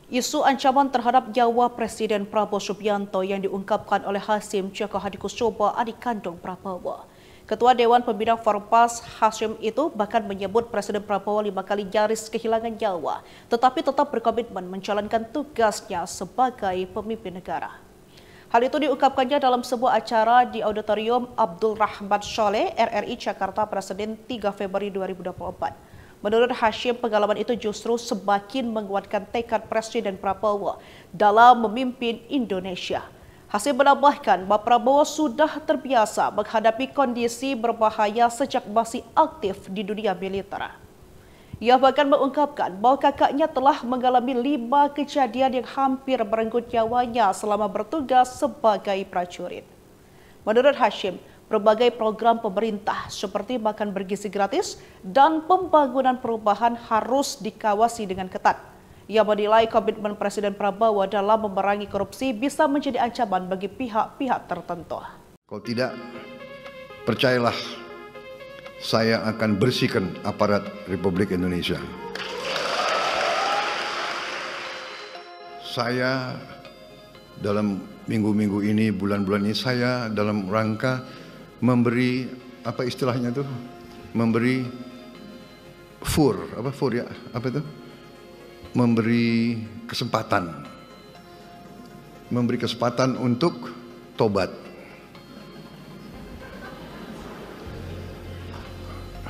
Isu ancaman terhadap nyawa Presiden Prabowo Subianto yang diungkapkan oleh Hasyim Djoko Hadikusubo, adik kandung Prabowo. Ketua Dewan Pembina Forpas Hasyim itu bahkan menyebut Presiden Prabowo 5 kali nyaris kehilangan nyawa, tetapi tetap berkomitmen menjalankan tugasnya sebagai pemimpin negara. Hal itu diungkapkannya dalam sebuah acara di Auditorium Abdul Rahman Saleh, RRI Jakarta pada Senin 3 Februari 2024. Menurut Hasyim, pengalaman itu justru semakin menguatkan tekad Presiden Prabowo dalam memimpin Indonesia. Hasyim menambahkan bahwa Prabowo sudah terbiasa menghadapi kondisi berbahaya sejak masih aktif di dunia militer. Ia bahkan mengungkapkan bahwa kakaknya telah mengalami 5 kejadian yang hampir merenggut nyawanya selama bertugas sebagai prajurit. Menurut Hasyim, berbagai program pemerintah seperti makan bergizi gratis dan pembangunan perubahan harus dikawasi dengan ketat. Ia menilai komitmen Presiden Prabowo dalam memerangi korupsi bisa menjadi ancaman bagi pihak-pihak tertentu. Kalau tidak, percayalah, saya akan bersihkan aparat Republik Indonesia. Saya dalam minggu-minggu ini, bulan-bulan ini, saya dalam rangka memberi, apa istilahnya tuh, memberi memberi kesempatan untuk tobat.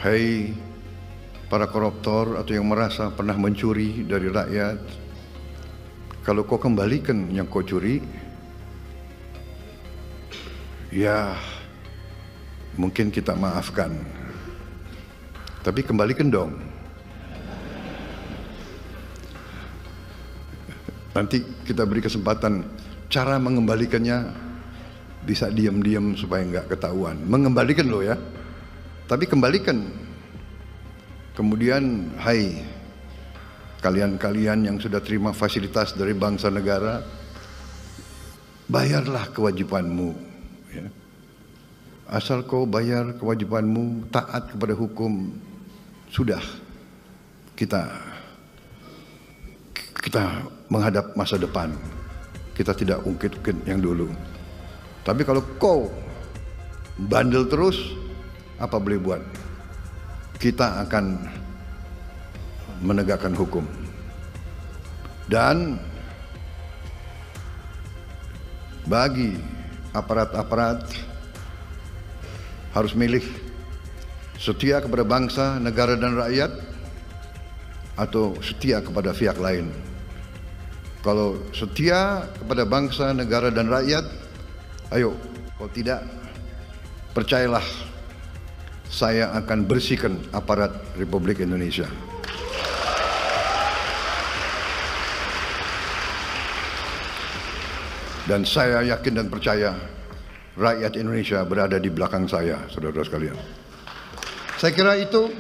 Hai para koruptor atau yang merasa pernah mencuri dari rakyat, kalau kau kembalikan yang kau curi, ya mungkin kita maafkan, tapi kembalikan dong. Nanti kita beri kesempatan, cara mengembalikannya bisa diam-diam supaya nggak ketahuan. Mengembalikan loh ya, tapi kembalikan. Kemudian, hai kalian-kalian yang sudah terima fasilitas dari bangsa negara, bayarlah kewajibanmu. Ya. Asal kau bayar kewajibanmu, taat kepada hukum, sudah kita menghadap masa depan. Kita tidak ungkit-ungkit yang dulu. Tapi kalau kau bandel terus, apa boleh buat? Kita akan menegakkan hukum. Dan bagi aparat-aparat harus milih setia kepada bangsa, negara dan rakyat atau setia kepada pihak lain. Kalau setia kepada bangsa, negara dan rakyat, ayo. Kalau tidak, percayalah, saya akan bersihkan aparat Republik Indonesia. Dan saya yakin dan percaya rakyat Indonesia berada di belakang saya, saudara-saudara sekalian. Saya kira itu